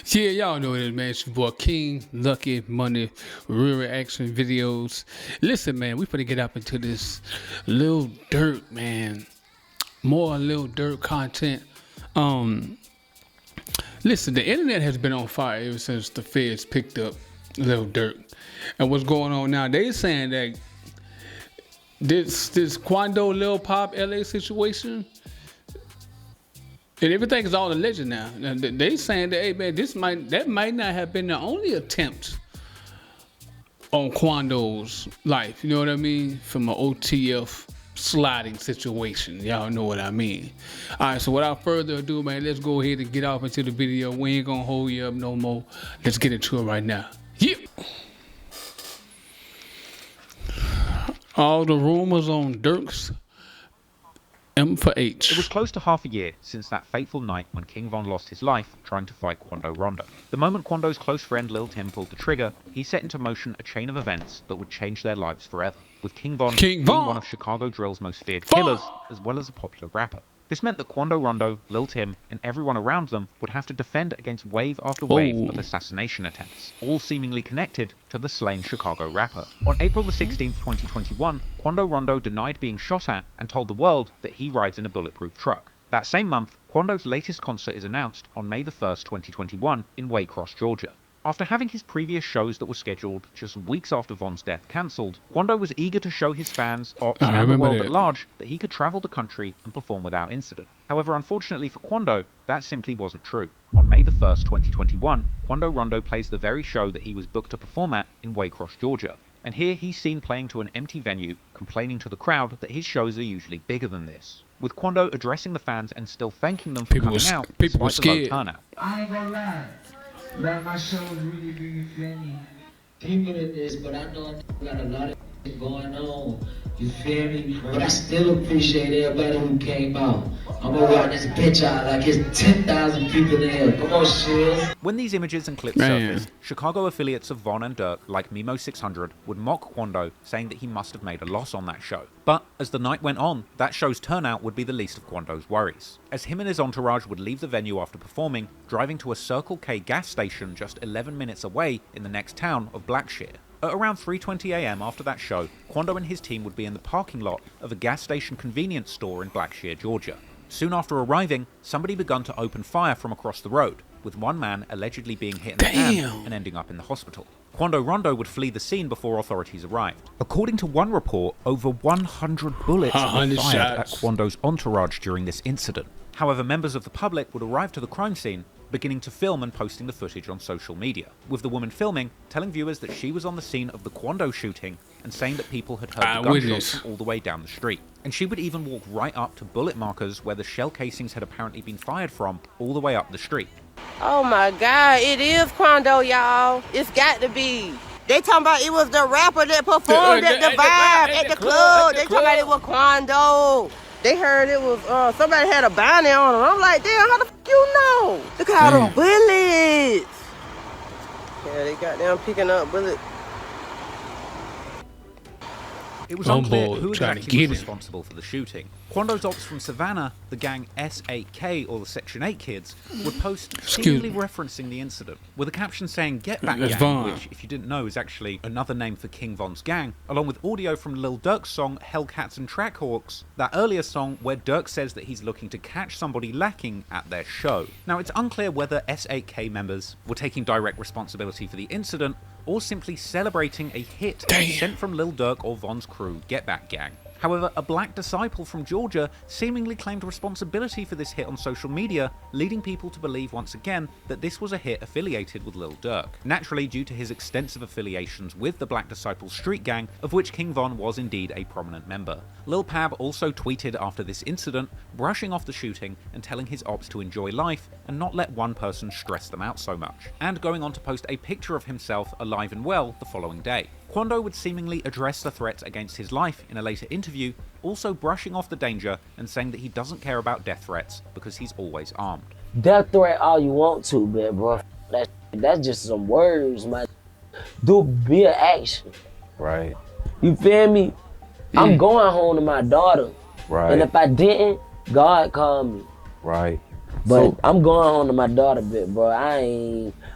Yeah, y'all know it is, man. It's your boy King Lucky Money real reaction videos. Listen, man, we finna get up into this Lil Durk, man. More Lil Durk content. Um, Listen, the internet has been on fire ever since the feds picked up Lil Durk. And what's going on now? They saying that this Quando Lil Pop LA situation. And everything is all alleged now. They saying that, hey man, that might not have been the only attempt on Quando's life. You know what I mean? From an OTF sliding situation. Y'all know what I mean. All right, so without further ado, man, let's go ahead and get off into the video. We ain't gonna hold you up no more. Let's get into it right now. Yeah. All the rumors on Durk's M for H. It was close to half a year since that fateful night when King Von lost his life trying to fight Quando Rondo. The moment Quando's close friend Lil Tim pulled the trigger, he set into motion a chain of events that would change their lives forever, with King Von being one of Chicago drill's most feared killers, as well as a popular rapper. This meant that Quando Rondo, Lil Tim, and everyone around them would have to defend against wave after wave of assassination attempts, all seemingly connected to the slain Chicago rapper. On April the 16th, 2021, Quando Rondo denied being shot at and told the world that he rides in a bulletproof truck. That same month, Quando's latest concert is announced on May the 1st, 2021 in Waycross, Georgia. After having his previous shows that were scheduled just weeks after Von's death cancelled, Quando was eager to show his fans, ops, and the world at large that he could travel the country and perform without incident. However, unfortunately for Quando, that simply wasn't true. On May the 1st, 2021, Quando Rondo plays the very show that he was booked to perform at in Waycross, Georgia. And here he's seen playing to an empty venue, complaining to the crowd that his shows are usually bigger than this. With Quando addressing the fans and still thanking them for coming out despite the low turnout. I ain't gonna lie. Man, my show is really funny. People in this, but I know I got a lot of shit going on. You feel me? But I still appreciate everybody who came out. I'm gonna rock this bitch out like it's 10,000 people in here. Come on, shit. When these images and clips surfaced, Chicago affiliates of Von and Durk, like Mimo 600, would mock Quando, saying that he must have made a loss on that show. But as the night went on, that show's turnout would be the least of Quando's worries, as him and his entourage would leave the venue after performing, driving to a Circle K gas station just 11 minutes away in the next town of Blackshear. At around 3:20 AM after that show, Quando and his team would be in the parking lot of a gas station convenience store in Blackshear, Georgia. Soon after arriving, somebody begun to open fire from across the road, with one man allegedly being hit in the hand and ending up in the hospital. Quando Rondo would flee the scene before authorities arrived. According to one report, over 100 bullets were fired at Quando's entourage during this incident. However, members of the public would arrive to the crime scene, beginning to film and posting the footage on social media, with the woman filming telling viewers that she was on the scene of the Quando shooting and saying that people had heard the gunshots from all the way down the street. And she would even walk right up to bullet markers where the shell casings had apparently been fired from, all the way up the street. Oh my God, it is Quando, y'all. It's got to be. They talking about it was the rapper that performed at the vibe, at the club. They talking about it was Quando. They heard it was, somebody had a bounty on him. I'm like, damn, how the fuck you know? Look at all them bullets. Yeah, they got them picking up bullets. It was unclear who exactly was responsible for the shooting. Quando's ops from Savannah, the gang S8K, or the Section 8 kids, would post seemingly referencing the incident, with a caption saying "Get Back Gang," which, if you didn't know, is actually another name for King Von's gang, along with audio from Lil Durk's song Hellcats and Trackhawks, that earlier song where Durk says that he's looking to catch somebody lacking at their show. Now, it's unclear whether S8K members were taking direct responsibility for the incident, or simply celebrating a hit sent from Lil Durk or Von's crew, Get Back Gang. However, a black disciple from Georgia seemingly claimed responsibility for this hit on social media, leading people to believe once again that this was a hit affiliated with Lil Durk. Naturally, due to his extensive affiliations with the Black Disciples street gang, of which King Von was indeed a prominent member. Lil Pab also tweeted after this incident, brushing off the shooting and telling his ops to enjoy life and not let one person stress them out so much, and going on to post a picture of himself alive and well the following day. Quando would seemingly address the threats against his life in a later interview, also brushing off the danger and saying that he doesn't care about death threats because he's always armed. Death threat all you want to, man, bro. That's just some words, man. Be an action. Right. You feel me? I'm going home to my daughter. Right. And if I didn't, God called me. Right. But I'm going home to my daughter bit, bro.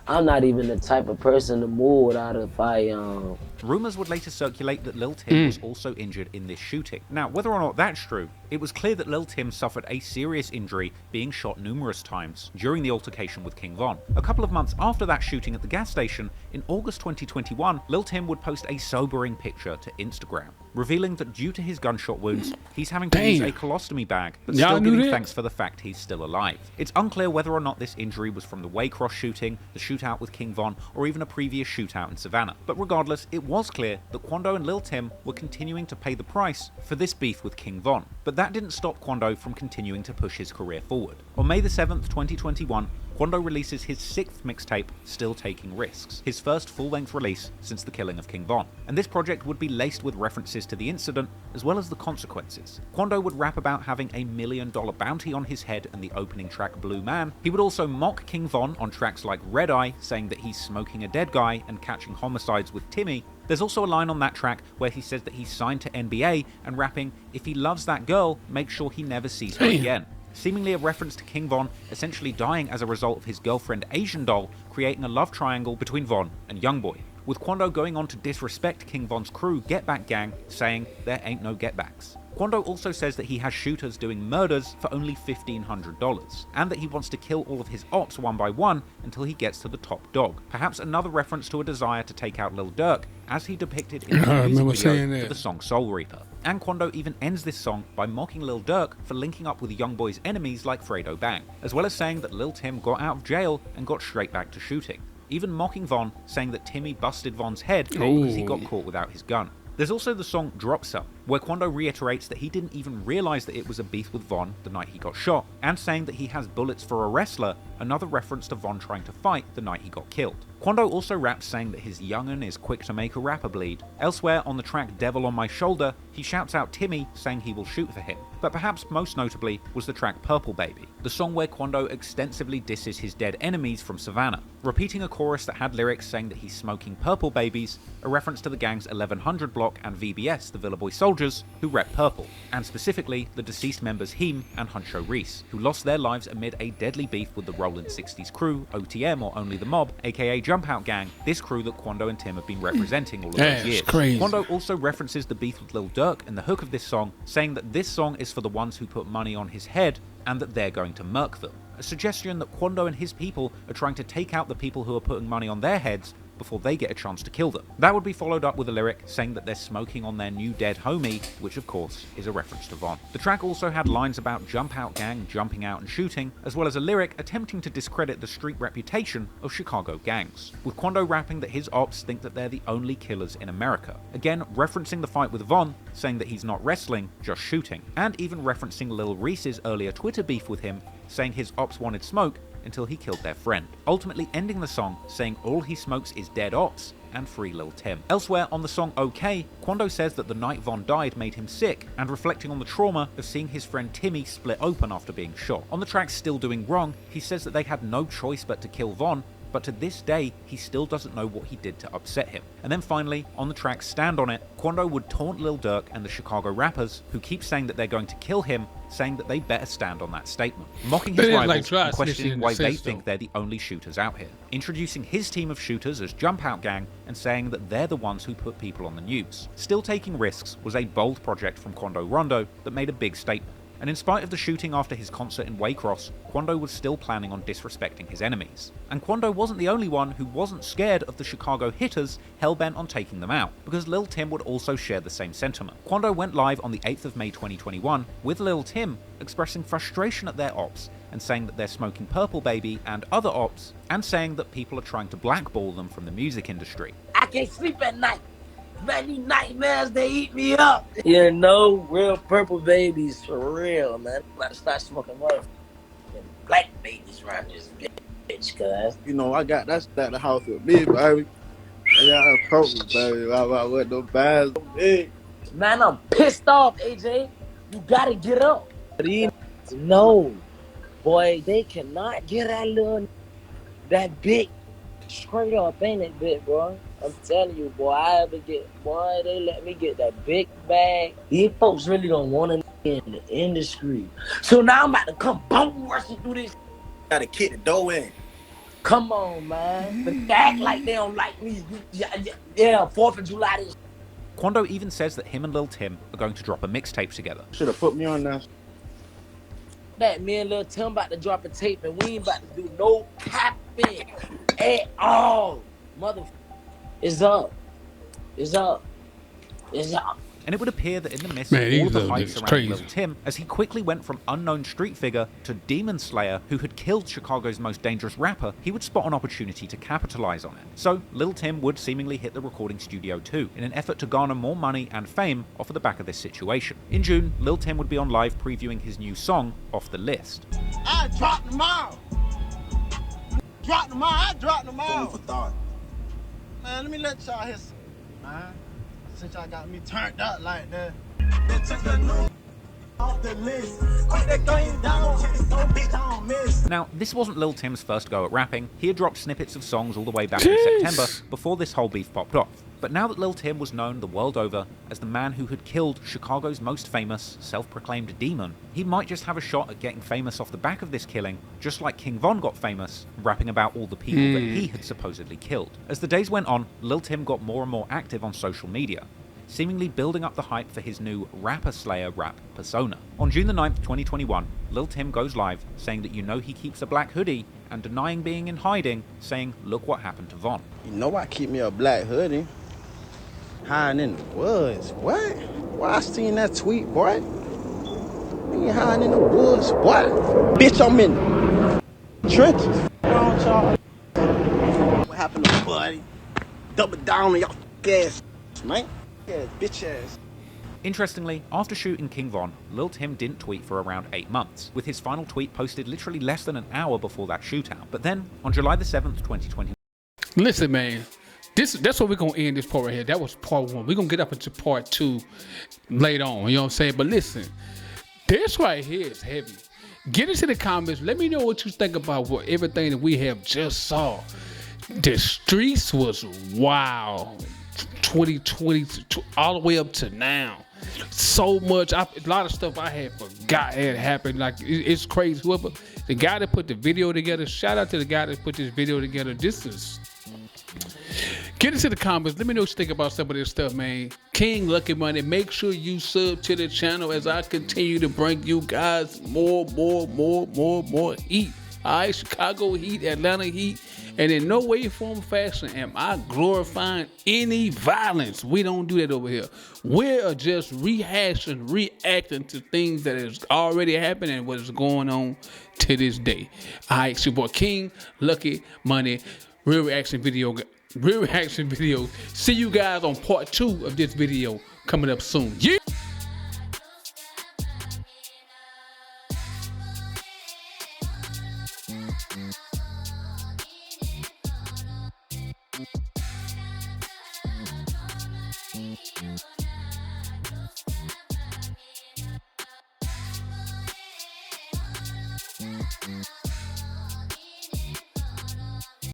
I'm not even the type of person to move without a firearm. Rumours would later circulate that Lil Tim was also injured in this shooting. Now, whether or not that's true, it was clear that Lil Tim suffered a serious injury, being shot numerous times during the altercation with King Von. A couple of months after that shooting at the gas station, in August 2021, Lil Tim would post a sobering picture to Instagram, revealing that due to his gunshot wounds, he's having to use a colostomy bag, but still giving thanks for the fact he's still alive. It's unclear whether or not this injury was from the Waycross shooting, the shootout with King Von, or even a previous shootout in Savannah. But regardless, it was clear that Quando and Lil Tim were continuing to pay the price for this beef with King Von. But that didn't stop Quando from continuing to push his career forward. On May the 7th, 2021, Quando releases his 6th mixtape, Still Taking Risks, his first full-length release since the killing of King Von. And this project would be laced with references to the incident, as well as the consequences. Quando would rap about having a $1 million bounty on his head in the opening track Blue Man. He would also mock King Von on tracks like Red Eye, saying that he's smoking a dead guy and catching homicides with Timmy. There's also a line on that track where he says that he's signed to NBA and rapping, "If he loves that girl, make sure he never sees her again." Seemingly a reference to King Von essentially dying as a result of his girlfriend Asian Doll, creating a love triangle between Von and Youngboy, with Quando going on to disrespect King Von's crew Get Back Gang, saying there ain't no get backs. Quando also says that he has shooters doing murders for only $1,500, and that he wants to kill all of his ops one by one until he gets to the top dog. Perhaps another reference to a desire to take out Lil Durk, as he depicted in the music video for the song Soul Reaper. And Quando even ends this song by mocking Lil Durk for linking up with Youngboy's enemies like Fredo Bang, as well as saying that Lil Tim got out of jail and got straight back to shooting. Even mocking Von, saying that Timmy busted Von's head because he got caught without his gun. There's also the song Drop Some, where Quando reiterates that he didn't even realize that it was a beef with Von the night he got shot, and saying that he has bullets for a wrestler, another reference to Von trying to fight the night he got killed. Quando also raps saying that his young'un is quick to make a rapper bleed. Elsewhere on the track Devil on My Shoulder, he shouts out Timmy, saying he will shoot for him. But perhaps most notably was the track Purple Baby, the song where Quando extensively disses his dead enemies from Savannah, repeating a chorus that had lyrics saying that he's smoking purple babies, a reference to the gang's 1100 block and VBS, the Villa Boy Soldiers, who rep purple, and specifically the deceased members Heem and Huncho Reese, who lost their lives amid a deadly beef with the Rollin' 60s crew, OTM or Only the Mob, aka Jump Out Gang, this crew that Quando and Tim have been representing all of those years. Crazy. Quando also references the beef with Lil Durk in the hook of this song, saying that this song is for the ones who put money on his head and that they're going to murk them. A suggestion that Quando and his people are trying to take out the people who are putting money on their heads before they get a chance to kill them. That would be followed up with a lyric saying that they're smoking on their new dead homie, which of course is a reference to Von. The track also had lines about Jump Out Gang jumping out and shooting, as well as a lyric attempting to discredit the street reputation of Chicago gangs, with Quando rapping that his ops think that they're the only killers in America, again referencing the fight with Von, saying that he's not wrestling, just shooting, and even referencing Lil Reese's earlier Twitter beef with him, saying his ops wanted smoke until he killed their friend, ultimately ending the song saying all he smokes is dead ops and free Lil Tim. Elsewhere on the song OK, Quando says that the night Von died made him sick, and reflecting on the trauma of seeing his friend Timmy split open after being shot. On the track Still Doing Wrong, he says that they had no choice but to kill Von, but to this day, he still doesn't know what he did to upset him. And then finally, on the track Stand On It, Quando would taunt Lil Durk and the Chicago rappers, who keep saying that they're going to kill him, saying that they better stand on that statement, mocking his rivals and questioning why they think they're the only shooters out here, introducing his team of shooters as Jump Out Gang and saying that they're the ones who put people on the news. Still Taking Risks was a bold project from Quando Rondo that made a big statement. And in spite of the shooting after his concert in Waycross, Quando was still planning on disrespecting his enemies. And Quando wasn't the only one who wasn't scared of the Chicago hitters hell-bent on taking them out, because Lil Tim would also share the same sentiment. Quando went live on the 8th of May 2021 with Lil Tim expressing frustration at their ops and saying that they're smoking Purple Baby and other ops, and saying that people are trying to blackball them from the music industry. I can't sleep at night. Man, these nightmares, they eat me up. You know, real purple babies for real, man. I'm about to start smoking motherfucking black babies around this bitch, cuz. You know, I got that at the house with me, baby. I got a purple, baby. I went no bags. Big. Man, I'm pissed off, AJ. You gotta get up. No, boy, they cannot get that big straight up, ain't it, big, bro? I'm telling you, boy, they let me get that big bag. These folks really don't want to in the industry. So now I'm about to come bum rushing through this Gotta kick the door in. Come on, man. But act like they don't like me. Yeah, 4th of July. This. Quando even says that him and Lil Tim are going to drop a mixtape together. Should have put me on that. That me and Lil Tim about to drop a tape and we ain't about to do no capping at all. Motherfucker. It's up. It's up. It's up. And it would appear that in the midst of all of the hype surrounding Lil Tim, as he quickly went from unknown street figure to demon slayer who had killed Chicago's most dangerous rapper, he would spot an opportunity to capitalize on it. So Lil Tim would seemingly hit the recording studio too, in an effort to garner more money and fame off of the back of this situation. In June, Lil Tim would be on live previewing his new song, Off the List. I dropped them all. Dropped them all. I dropped them all. For thought. Man, let me let y'all hear some, man. Since y'all got me turned up like that. They took the new off the list. Put that thing down, so bitch, I don't miss. Now, this wasn't Lil Tim's first go at rapping. He had dropped snippets of songs all the way back in September before this whole beef popped off. But now that Lil Tim was known the world over as the man who had killed Chicago's most famous, self-proclaimed demon, he might just have a shot at getting famous off the back of this killing, just like King Von got famous, rapping about all the people that he had supposedly killed. As the days went on, Lil Tim got more and more active on social media, seemingly building up the hype for his new Rapper Slayer rap persona. On June the 9th, 2021, Lil Tim goes live saying that he keeps a black hoodie and denying being in hiding, saying, look what happened to Von. You know I keep me a black hoodie. Hiding in the woods. What? Why I seen that tweet, boy? You hiding in the woods, boy? Bitch, I'm in the trenches. What happened to buddy? Double down on y'all ass, man. Yeah, bitch ass. Interestingly, after shooting King Von, Lil Tim didn't tweet for around 8 months, with his final tweet posted literally less than an hour before that shootout. But then, on July the 7th, 2020... Listen, man. That's what we're going to end this part right here. That was part 1. We're going to get up into part 2 later on. You know what I'm saying? But listen, this right here is heavy. Get into the comments. Let me know what you think about everything that we have just saw. The streets was wild. 2020 all the way up to now. So much. A lot of stuff I had forgot had happened. Like, it's crazy. Whoever, the guy that put the video together, shout out to the guy that put this video together. This is... Get into the comments. Let me know what you think about some of this stuff, man. King Lucky Money. Make sure you sub to the channel as I continue to bring you guys more heat. All right, Chicago heat, Atlanta heat. And in no way, form, or fashion am I glorifying any violence. We don't do that over here. We're just rehashing, reacting to things that has already happened and what is going on to this day. All right, it's your boy King Lucky Money. Real reaction video. See you guys on part 2 of this video coming up soon. Yeah.